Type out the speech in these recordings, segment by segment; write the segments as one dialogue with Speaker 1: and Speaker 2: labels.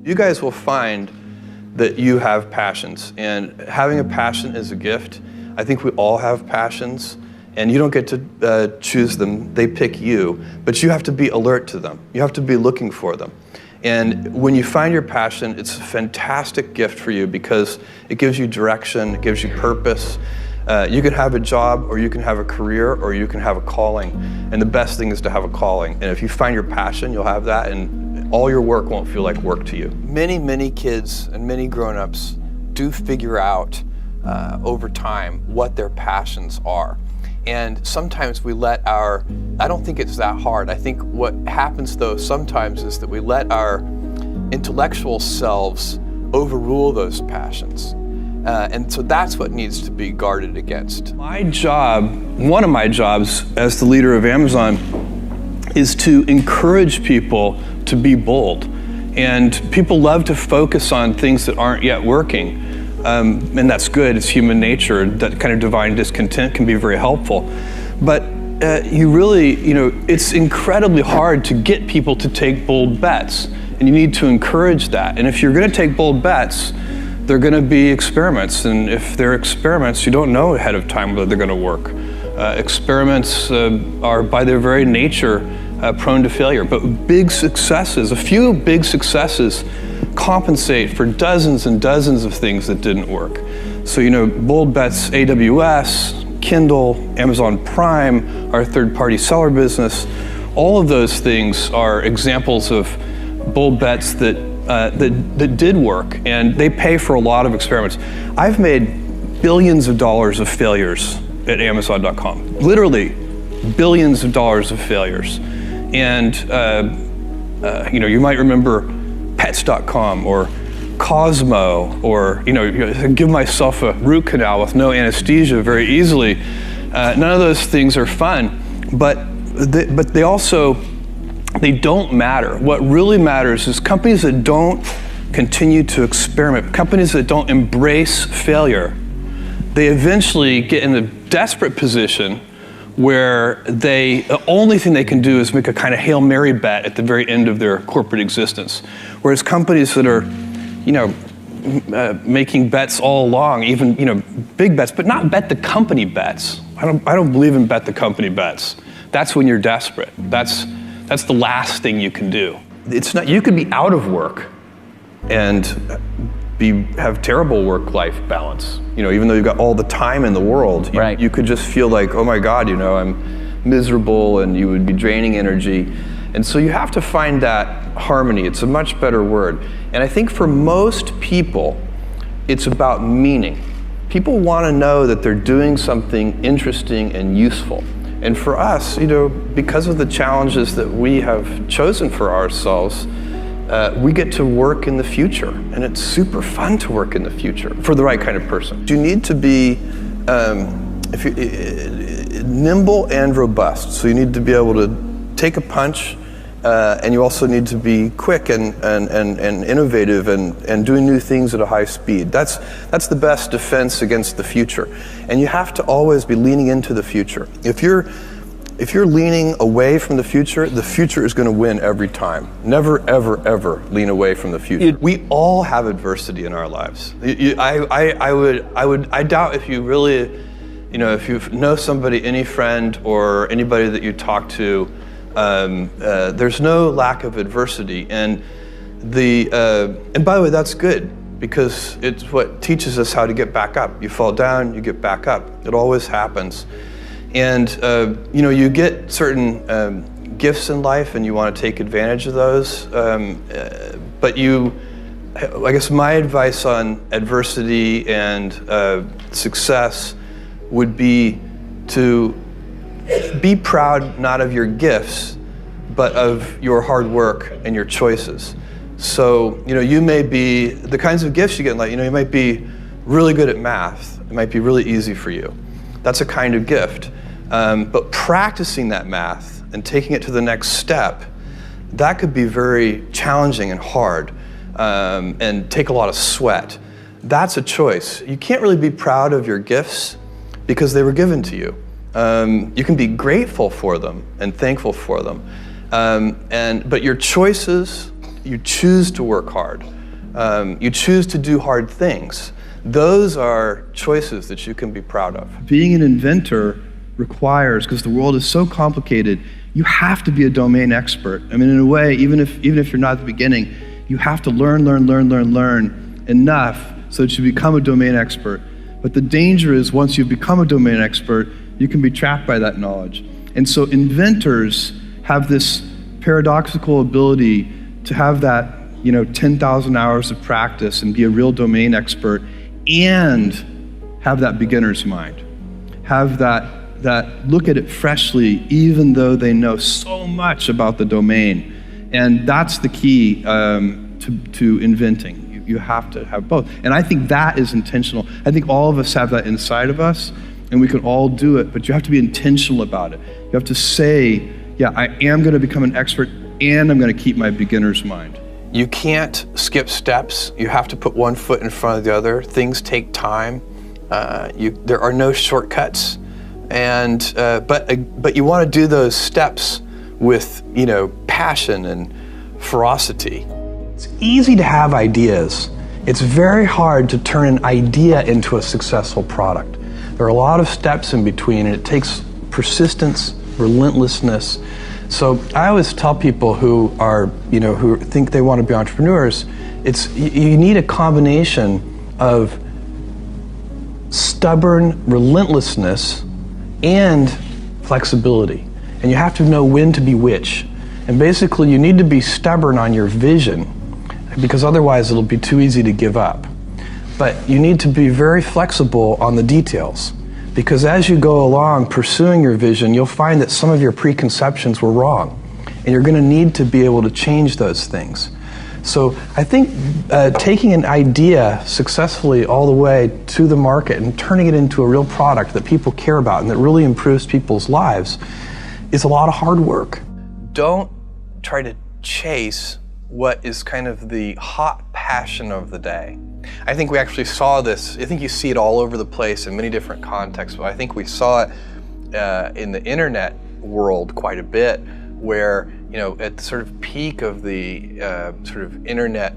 Speaker 1: You guys will find that you have passions, and having a passion is a gift. I think we all have passions, and you don't get to choose them, they pick you, but you have to be alert to them. You have to be looking for them. And when you find your passion, it's a fantastic gift for you because it gives you direction, it gives you purpose. You can have a job, or you can have a career, or you can have a calling. And the best thing is to have a calling. And if you find your passion, you'll have that, and all your work won't feel like work to you. Many kids and many grown-ups do figure out over time what their passions are. And sometimes we let I don't think it's that hard. I think what happens though sometimes is that we let our intellectual selves overrule those passions. And so that's what needs to be guarded against. My job, one of my jobs as the leader of Amazon, is to encourage people to be bold. And people love to focus on things that aren't yet working. And that's good, it's human nature. That kind of divine discontent can be very helpful. But it's incredibly hard to get people to take bold bets. And you need to encourage that. And if you're gonna take bold bets, they're gonna be experiments. And if they're experiments, you don't know ahead of time whether they're gonna work. Experiments are by their very nature prone to failure. But big successes, a few big successes compensate for dozens and dozens of things that didn't work. So, bold bets, AWS, Kindle, Amazon Prime, our third-party seller business, all of those things are examples of bold bets that did work, and they pay for a lot of experiments. I've made billions of dollars of failures at Amazon.com, literally billions of dollars of failures. And you might remember Pets.com or Cosmo, or give myself a root canal with no anesthesia very easily. None of those things are fun, but they don't matter. What really matters is companies that don't continue to experiment, companies that don't embrace failure, they eventually get in a desperate position where the only thing they can do is make a kind of Hail Mary bet at the very end of their corporate existence. Whereas companies that are, making bets all along, even, big bets, but not bet the company bets. I don't believe in bet the company bets. That's when you're desperate. That's the last thing you can do. It's not, you could be out of work and have terrible work-life balance. Even though you've got all the time in the world,
Speaker 2: right.
Speaker 1: You could just feel like, oh my God, I'm miserable, and you would be draining energy. And so you have to find that harmony. It's a much better word. And I think for most people, it's about meaning. People want to know that they're doing something interesting and useful. And for us, because of the challenges that we have chosen for ourselves, we get to work in the future, and it's super fun to work in the future for the right kind of person. You need to be nimble and robust. So you need to be able to take a punch, and you also need to be quick and innovative and doing new things at a high speed. That's the best defense against the future. And you have to always be leaning into the future. If you're leaning away from the future is going to win every time. Never, ever, ever lean away from the future. We all have adversity in our lives. I doubt if you really, if you know somebody, any friend or anybody that you talk to, there's no lack of adversity. And by the way, that's good, because it's what teaches us how to get back up. You fall down, you get back up. It always happens. And you get certain gifts in life, and you want to take advantage of those. But I guess my advice on adversity and success would be to be proud not of your gifts, but of your hard work and your choices. So you may be the kinds of gifts you get in life. You might be really good at math. It might be really easy for you. That's a kind of gift. But practicing that math and taking it to the next step, that could be very challenging and hard, and take a lot of sweat. That's a choice. You can't really be proud of your gifts because they were given to you. You can be grateful for them and thankful for them. But your choices you choose to work hard. You choose to do hard things. Those are choices that you can be proud of. Being an inventor requires, because the world is so complicated, you have to be a domain expert. I mean, in a way, even if you're not at the beginning, you have to learn enough so that you become a domain expert. But the danger is once you become a domain expert, you can be trapped by that knowledge. And so inventors have this paradoxical ability to have that 10,000 hours of practice and be a real domain expert and have that beginner's mind. Have that look at it freshly, even though they know so much about the domain. And that's the key to inventing. You have to have both. And I think that is intentional. I think all of us have that inside of us, and we can all do it, but you have to be intentional about it. You have to say, yeah, I am going to become an expert, and I'm going to keep my beginner's mind. You can't skip steps. You have to put one foot in front of the other. Things take time. There are no shortcuts. And but you want to do those steps with passion and ferocity. It's easy to have ideas. It's very hard to turn an idea into a successful product. There are a lot of steps in between, and it takes persistence, relentlessness. So I always tell people who are who think they want to be entrepreneurs, you need a combination of stubborn relentlessness and flexibility. And you have to know when to be which. And basically you need to be stubborn on your vision, because otherwise it'll be too easy to give up. But you need to be very flexible on the details, because as you go along pursuing your vision, you'll find that some of your preconceptions were wrong. And you're going to need to be able to change those things. So I think taking an idea successfully all the way to the market and turning it into a real product that people care about and that really improves people's lives is a lot of hard work. Don't try to chase what is kind of the hot passion of the day. I think we actually saw this, I think you see it all over the place in many different contexts, but I think we saw it in the internet world quite a bit, where at the sort of peak of the sort of internet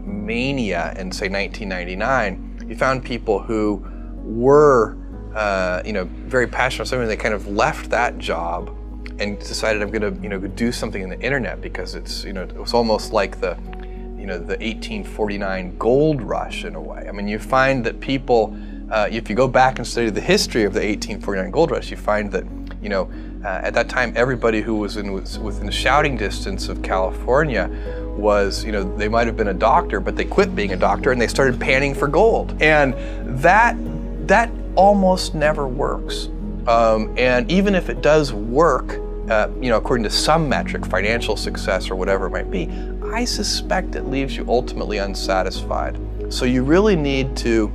Speaker 1: mania in say 1999, you found people who were very passionate about something. They kind of left that job and decided, I'm going to go do something in the internet, because it's it was almost like the the 1849 gold rush in a way. I mean, you find that people, if you go back and study the history of the 1849 gold rush, you find that at that time, everybody who was within shouting distance of California was, they might have been a doctor, but they quit being a doctor and they started panning for gold. And that almost never works. And even if it does work, according to some metric, financial success or whatever it might be, I suspect it leaves you ultimately unsatisfied. So you really need to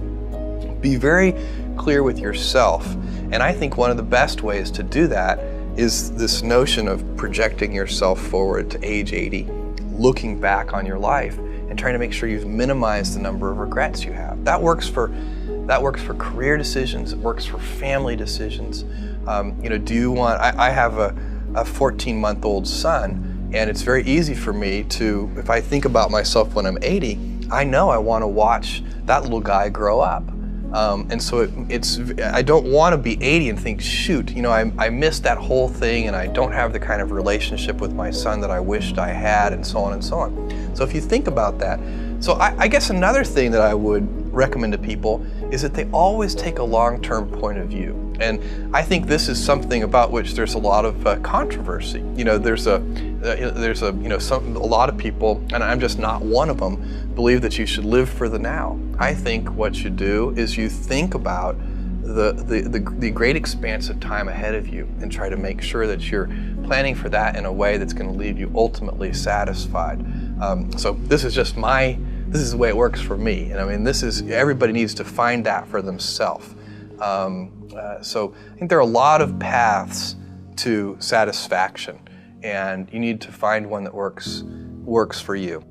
Speaker 1: be very clear with yourself. And I think one of the best ways to do that is this notion of projecting yourself forward to age 80, looking back on your life and trying to make sure you've minimized the number of regrets you have. That works for career decisions. It works for family decisions. Do you want? I have a 14-month-old son, and it's very easy for me to, if I think about myself when I'm 80, I know I want to watch that little guy grow up. And so I don't want to be 80 and think, shoot, I missed that whole thing and I don't have the kind of relationship with my son that I wished I had, and so on and so on. So if you think about that, so I guess another thing that I would recommend to people is that they always take a long-term point of view. And I think this is something about which there's a lot of controversy. There's a lot of people, and I'm just not one of them, believe that you should live for the now. I think what you do is you think about the great expanse of time ahead of you and try to make sure that you're planning for that in a way that's going to leave you ultimately satisfied. So this is the way it works for me. And I mean, everybody needs to find that for themselves. So I think there are a lot of paths to satisfaction, and you need to find one that works for you.